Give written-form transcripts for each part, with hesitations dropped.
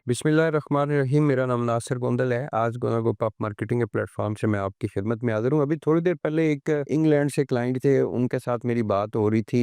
बिस्मिल्लाहिर्रहमानिर्रहीम। मेरा नाम नासिर गोंदल है। आज गोना ग्रुप ऑफ मार्केटिंग के प्लेटफॉर्म से मैं आपकी खिदमत में हाजिर हूँ। अभी थोड़ी देर पहले एक इंग्लैंड से क्लाइंट थे, उनके साथ मेरी बात हो रही थी।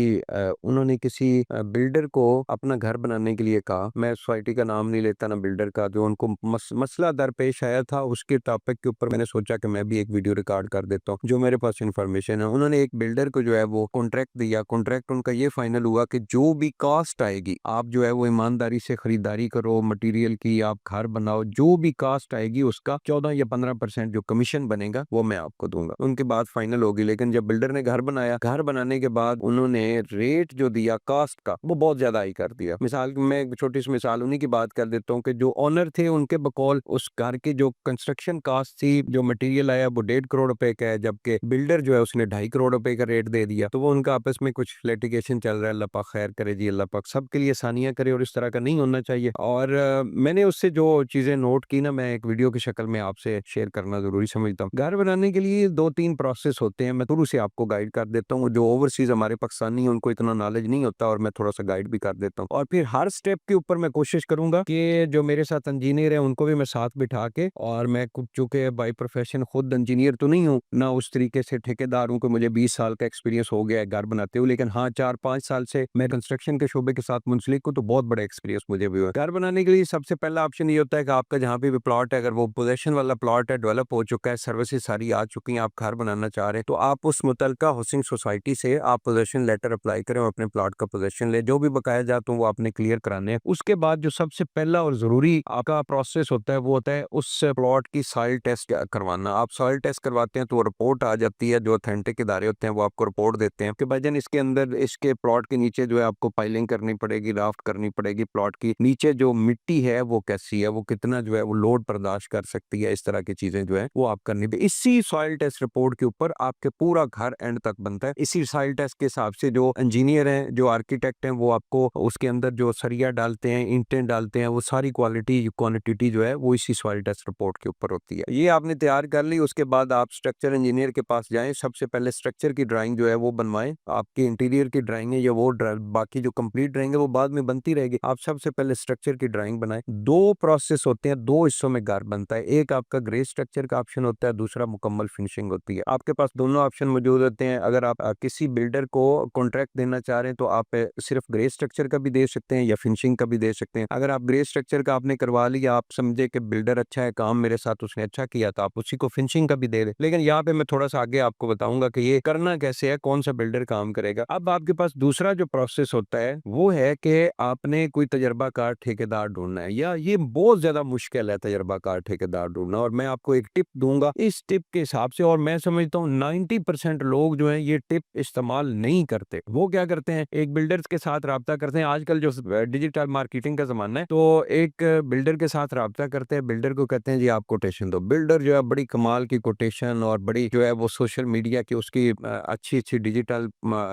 उन्होंने किसी बिल्डर को अपना घर बनाने के लिए कहा। मैं सोसाइटी का नाम नहीं लेता ना बिल्डर का। जो उनको मसला दरपेश आया था, उसके टॉपिक के ऊपर मैंने सोचा कि मैं भी एक वीडियो रिकॉर्ड कर देता हूँ जो मेरे पास इन्फॉर्मेशन है। उन्होंने एक बिल्डर को जो है वो कॉन्ट्रैक्ट दिया। कॉन्ट्रैक्ट उनका ये फाइनल हुआ कि जो भी कास्ट आएगी, आप जो है वो ईमानदारी से खरीदारी करो, मटेरियल की आप घर बनाओ, जो भी कास्ट आएगी उसका 14 या 15% जो कमीशन बनेगा वो मैं आपको दूंगा। उनके बाद फाइनल होगी। लेकिन जब बिल्डर ने घर बनाया, घर बनाने के बाद उन्होंने रेट जो दिया कास्ट का, वो बहुत ज्यादा हाई कर दिया। मिसाल मैं एक छोटी सी मिसाल उन्हीं की बात कर देता हूँ कि जो ओनर थे उनके बकौल उस घर की जो कंस्ट्रक्शन कास्ट थी, जो मटेरियल आया वो 1.5 करोड़ रुपए का है, जबकि बिल्डर जो है उसने 2.5 करोड़ रुपए का रेट दे दिया। तो वो उनका आपस में कुछ लिटिगेशन चल रहा है। अल्लाह पाक खैर करे जी, अल्लाह पाक सबके लिए आसानियां करे, और इस तरह का नहीं होना चाहिए। और मैंने उससे जो चीजें नोट की ना, मैं एक वीडियो की शक्ल में आपसे शेयर करना जरूरी समझता हूँ। घर बनाने के लिए 2-3 प्रोसेस होते हैं, मैं शुरू से आपको गाइड कर देता हूँ। जो ओवरसीज हमारे पाकिस्तानी है उनको इतना नॉलेज नहीं होता, और मैं थोड़ा सा गाइड भी कर देता हूँ। और फिर हर स्टेप के ऊपर मैं कोशिश करूंगा कि जो मेरे साथ इंजीनियर है उनको भी मैं साथ बिठा के, और मैं चूंकि बाई प्रोफेशन खुद इंजीनियर तो नहीं हूँ ना, उस तरीके से ठेकेदार हूँ कि मुझे 20 साल का एक्सपीरियंस हो गया है घर बनाते हुए, लेकिन हाँ 4-5 साल से मैं कंस्ट्रक्शन के शोबे के साथ मुंसलिक हूँ, तो बहुत बड़ा एक्सपीरियंस मुझे भी हुआ। घर बनाने के लिए सबसे पहला ऑप्शन ये होता है कि आपका जहाँ पे भी प्लॉट है, अगर वो पोजेशन वाला प्लॉट है, डेवलप हो चुका है, सर्विसेज सारी आ चुकी हैं, आप घर बनाना चाह रहे हैं, तो आप उस मुतलका हाउसिंग सोसाइटी से आप पोजेशन लेटर अप्लाई करें और अपने प्लॉट का पोजेशन ले। जो भी बकाया जाते हैं वो आपने क्लियर कराने हैं। उसके बाद जो सबसे पहला और जरूरी आपका प्रोसेस होता है वो होता है उस प्लॉट की सॉइल टेस्ट करवाना। आप सॉइल टेस्ट करवाते हैं तो वो रिपोर्ट आ जाती है। जो ऑथेंटिक इदारे होते हैं वो आपको रिपोर्ट देते हैं कि भाईजान इसके अंदर, इसके प्लॉट के नीचे जो है आपको पाइलिंग करनी पड़ेगी, राफ्ट करनी पड़ेगी, प्लॉट की नीचे जो मिट्टी है वो कैसी है, वो कितना जो है वो लोड बर्दाश्त कर सकती है, इस तरह की चीजें जो है वो आप करनी भी। इसी सॉइल टेस्ट रिपोर्ट के ऊपर आपके पूरा घर एंड तक बनता है। इसी सॉइल टेस्ट के हिसाब से जो इंजीनियर हैं, जो आर्किटेक्ट हैं, वो आपको उसके अंदर जो सरिया डालते हैं, इंटें डालते हैं, वो सारी क्वांटिटी जो है वो इसी सॉइल टेस्ट रिपोर्ट के ऊपर होती है। ये आपने तैयार कर ली। उसके बाद आप स्ट्रक्चर इंजीनियर के पास जाएं। सबसे पहले स्ट्रक्चर की ड्राइंग जो है वो बनवाएं। आपकी इंटीरियर की ड्राइंग है या वो बाकी जो कंप्लीट ड्राइंग है वो बाद में बनती रहेगी। आप सबसे पहले स्ट्रक्चर की ड्राइंग बनाएं। दो प्रोसेस होते हैं, दो हिस्सों में घर बनता है। एक आपका ग्रे स्ट्रक्चर का ऑप्शन होता है, दूसरा मुकम्मल फिनिशिंग होती है। आपके पास दोनों ऑप्शन मौजूद होते हैं। अगर आप किसी बिल्डर को कॉन्ट्रैक्ट देना चाह रहे हैं तो आप सिर्फ ग्रे स्ट्रक्चर का भी दे सकते हैं या फिनिशिंग का भी दे सकते हैं। अगर आप ग्रे स्ट्रक्चर का आपने करवा लिया, आप समझे कि बिल्डर अच्छा है, काम मेरे साथ उसने अच्छा किया, तो आप उसी को फिनिशिंग का भी दे दें। लेकिन यहाँ पे मैं थोड़ा सा आगे आपको बताऊंगा कि ये करना कैसे है, कौन सा बिल्डर काम करेगा। अब आपके पास दूसरा जो प्रोसेस होता है वो है कि आपने कोई तजर्बाकार ठेकेदार ढूंढना है, या ये बहुत ज्यादा मुश्किल है तजर्बाकार ठेकेदार ढूंढना। और मैं आपको एक टिप दूंगा इस टिप के हिसाब से, और मैं समझता हूँ 90% लोग जो है ये टिप इस्तेमाल नहीं करते। वो क्या करते हैं, एक बिल्डर के साथ राब्ता करते हैं। आजकल जो डिजिटल मार्केटिंग का जमाना है, तो एक बिल्डर के साथ राब्ता करते हैं, बिल्डर को कहते हैं जी आप कोटेशन दो। बिल्डर जो है बड़ी कमाल की कोटेशन, और बड़ी जो है वो सोशल मीडिया की उसकी अच्छी अच्छी डिजिटल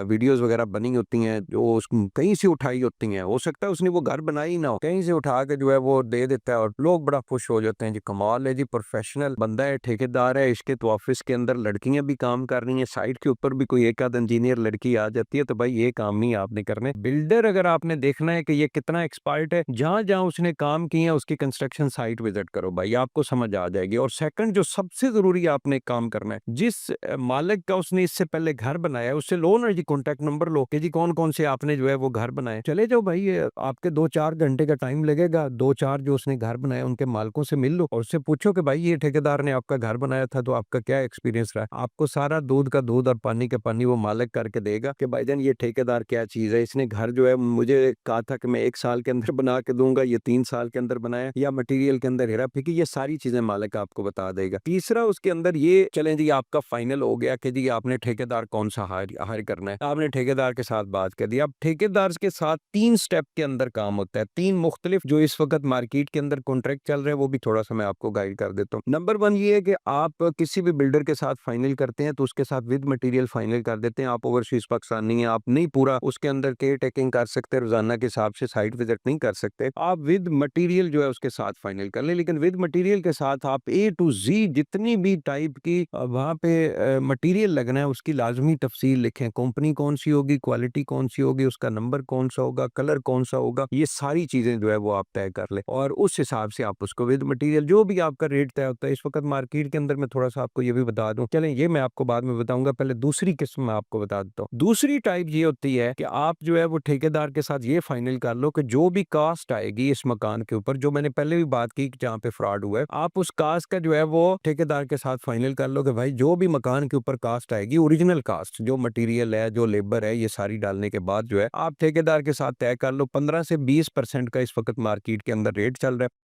वीडियोस वगैरह बनी होती हैं, जो कहीं से उठाई होती हैं। हो सकता है उसने वो घर बनाई ही ना हो, कहीं से उठा के जो है वो दे देता है, और लोग बड़ा खुश हो जाते हैं। जी कमाल है जी, प्रोफेशनल बंदा है, ठेकेदार है। इसके तो ऑफिस के अंदर लड़कियां भी काम कर रही हैं, साइड के ऊपर भी कोई एक आध इंजीनियर लड़की आ जाती है। तो भाई ये काम नहीं आपने करने। बिल्डर अगर आपने देखना है कि ये कितना एक्सपर्ट है, जहां जहां उसने काम किया उसकी कंस्ट्रक्शन साइट विजिट करो भाई, आपको समझ आ जाएगी। और सेकंड जो सबसे जरूरी आपने काम करना है, जिस मालिक का उसने इससे पहले घर बनाया है उससे लो ना जी, कॉन्टेक्ट नंबर लो कि जी कौन कौन से आपने जो है वो घर बनाए। चले जाओ भाई, ये आपके 2-4 घंटे का टाइम लगेगा। 2-4 जो उसने घर बनाया उनके मालिकों से मिल लो और उससे पूछो कि भाई ये ठेकेदार ने आपका घर बनाया था तो आपका क्या एक्सपीरियंस रहा। आपको सारा दूध का दूध और पानी का पानी वो मालिक करके देगा कि भाईजान ये ठेकेदार क्या चीज है। इसने घर जो है मुझे कहा था कि मैं 1 साल के अंदर बना के दूंगा, ये 3 साल के अंदर बनाया, या मटेरियल के अंदर हेरा फेंकी, ये सारी चीजें मालिक आपको बता देगा। तीसरा उसके अंदर ये चलें जी, आपका फाइनल हो गया कि जी आपने ठेकेदार कौन सा हायर करना है। आपने ठेकेदार के साथ बात कर दी। अब ठेकेदार के साथ 3 स्टेप के अंदर काम होता है, 3 मुख्तलिफ जो इस वक्त मार्केट के अंदर कॉन्ट्रैक्ट चल रहे हैं, वो भी थोड़ा सा मैं आपको गाइड कर देता हूँ। नंबर 1 ये है कि आप किसी भी बिल्डर के साथ फाइनल करते हैं तो उसके साथ विद मटेरियल फाइनल कर देते हैं। आप ओवरसीज पाकिस्तानी हैं, आप नहीं पूरा उसके अंदर केयर टेकिंग कर सकते, रोजाना के हिसाब से साइट विजिट नहीं कर सकते, आप विद मटेरियल जो है उसके साथ फाइनल कर लें। लेकिन विद मटेरियल के साथ आप A to Z जितनी भी टाइप की वहाँ पे मटेरियल लगना है उसकी लाजमी तफसील लिखें। कंपनी कौन सी होगी, क्वालिटी कौन सी होगी, उसका नंबर कौन सा होगा, कलर कौन सा होगा, ये सारी चीजें जो है वो आप तय कर ले और उस हिसाब से आप उसको विद मटेरियल जो भी आपका रेट तय होता है इस वक्त मार्केट के अंदर। मैं थोड़ा सा आपको ये भी बता दूं, चलें ये मैं आपको बाद में बताऊंगा, पहले दूसरी किस्म मैं आपको बता देता हूँ। दूसरी टाइप ये होती है कि आप जो है वो ठेकेदार के साथ ये फाइनल कर लो कि जो भी कास्ट आएगी इस मकान के ऊपर, जो मैंने पहले भी बात की जहाँ पे फ्रॉड हुआ है, आप उस कास्ट का जो है वो ठेकेदार के साथ फाइनल कर लो कि भाई जो भी मकान के ऊपर कास्ट आएगी, ओरिजिनल कास्ट जो मटेरियल है जो लेबर है ये सारी डालने के बाद जो है आप ठेकेदार के साथ तय कर लो। 15 से 20% का इस वक्त मार्केट के अंदर रेट चल रहा है।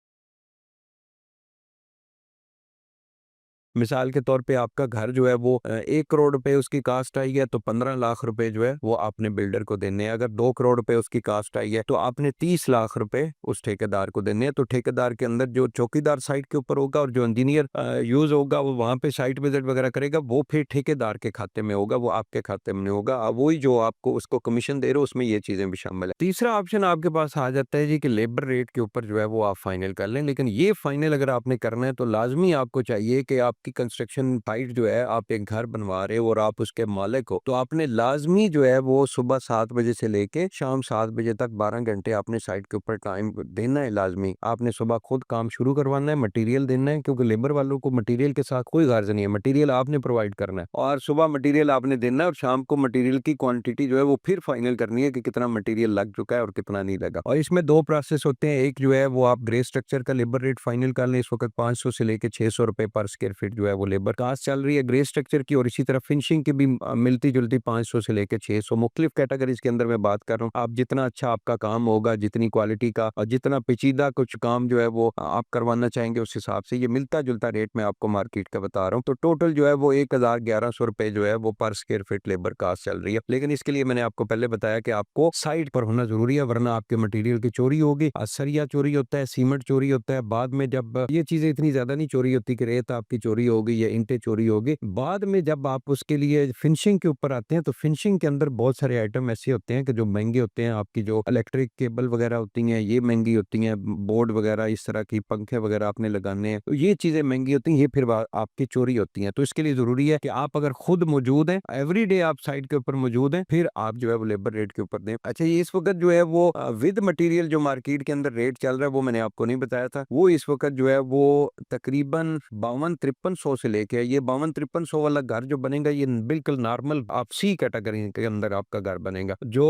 मिसाल के तौर पे आपका घर जो है वो 1 करोड़ रुपए उसकी कास्ट आई है तो 15 लाख रुपए जो है वो आपने बिल्डर को देने हैं। अगर 2 करोड़ रुपए उसकी कास्ट आई है तो आपने 30 लाख रुपए उस ठेकेदार को देने हैं। तो ठेकेदार के अंदर जो चौकीदार साइट के ऊपर होगा और जो इंजीनियर यूज होगा वो वहां पे साइट विजिट वगैरह करेगा, वो फिर ठेकेदार के खाते में होगा, वो आपके खाते में नहीं होगा। अब वही जो आपको उसको कमीशन दे रहे हो उसमें ये चीजें भी शामिल है। तीसरा ऑप्शन आपके पास आ जाता है जी कि लेबर रेट के ऊपर जो है वो आप फाइनल कर लें, लेकिन ये फाइनल अगर आपने करना है तो लाजमी आपको चाहिए कि आपकी कंस्ट्रक्शन साइट जो है, आप एक घर बनवा रहे हो और आप उसके मालिक हो, तो आपने लाजमी जो है वो सुबह 7 बजे से लेके शाम 7 बजे तक 12 घंटे आपने साइट के ऊपर टाइम देना है। लाजमी आपने सुबह खुद काम शुरू करवाना है, मटेरियल देना है, क्योंकि लेबर वालों को मटेरियल के साथ कोई गर्ज नहीं है, मटेरियल आपने प्रोवाइड करना है और सुबह मटेरियल आपने देना है और शाम को मटेरियल की क्वांटिटी जो है वो फिर फाइनल करनी है कि कितना मटेरियल लग चुका है और कितना नहीं लगा। और इसमें 2 प्रोसेस होते हैं, एक जो है वो आप ग्रे स्ट्रक्चर का लेबर रेट फाइनल कर लें, इस वक्त 500 से लेके 600 रुपए पर स्क्वायर फीट जो है वो लेबर कास्ट चल रही है ग्रे स्ट्रक्चर की, और इसी तरह फिनिशिंग की भी मिलती जुलती 500 से लेके 600 मुख्तलिफ कैटेगरीज के अंदर मैं बात कर रहा हूँ। आप जितना अच्छा आपका काम होगा, जितनी क्वालिटी का और जितना पेचीदा कुछ काम जो है वो आप करवाना चाहेंगे उस हिसाब से ये मिलता जुलता रेट मैं आपको मार्केट का बता रहा हूँ। तो टोटल जो है वो 1100 रुपए जो है वो पर स्क्वायर फीट लेबर कास्ट चल रही है। लेकिन इसके लिए मैंने आपको पहले बताया कि आपको साइट पर होना जरूरी है, वरना आपके मटेरियल की चोरी होगी, सरिया चोरी होता है, सीमेंट चोरी होता है। बाद में जब ये चीजें इतनी ज्यादा नहीं चोरी होती कि रेत आपकी चोरी होगी या ईंटें चोरी होगी, बाद में जब आप उसके लिए फिनिशिंग के ऊपर आते हैं तो फिनिशिंग के अंदर बहुत सारे आइटम ऐसे होते हैं कि जो महंगे होते हैं। आपकी जो इलेक्ट्रिक केबल वगैरह होती हैं ये महंगी होती हैं, बोर्ड वगैरह इस तरह की पंखे वगैरह आपने लगाने हैं, तो ये चीजें महंगी होती हैं, ये फिर आपकी चोरी होती हैं। तो इसके लिए जरूरी है कि आप अगर खुद मौजूद हैं, एवरीडे आप साइट के ऊपर मौजूद हैं, फिर आप जो है वो लेबर रेट के ऊपर दें। अच्छा, ये इस वक्त जो है वो विद मटेरियल जो मार्केट के अंदर रेट चल रहा है वो मैंने आपको नहीं बताया था, वो इस वक्त जो है वो तकरीबन 52-53 से लेके, ये 52-53 वाला घर जो बनेगा ये बिल्कुल नॉर्मल आप सी कैटेगरी के अंदर आपका घर बनेगा। जो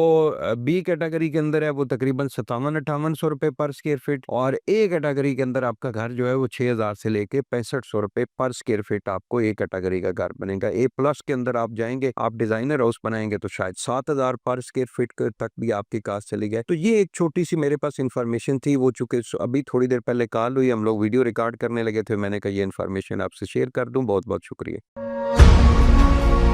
बी कैटेगरी के अंदर है वो तकरीबन 57-58 रुपए पर स्क्वायर फीट, और ए कैटेगरी के अंदर आपका घर जो है वो 6000 से लेके 6500 रुपए पर स्क्वायर फीट आपको ए कैटेगरी का घर बनेगा। ए प्लस के अंदर आप जाएंगे, आप डिजाइनर हाउस बनाएंगे तो शायद 7000 पर स्क्वायर फीट तक भी आपकी कास्ट चली गई। तो ये एक छोटी सी मेरे पास इंफॉर्मेशन थी, वो चूंकि अभी थोड़ी देर पहले कॉल हुई, हम लोग वीडियो रिकॉर्ड करने लगे थे, मैंने कहा ये इन्फॉर्मेशन आपसे शेयर कर दूं। बहुत बहुत शुक्रिया।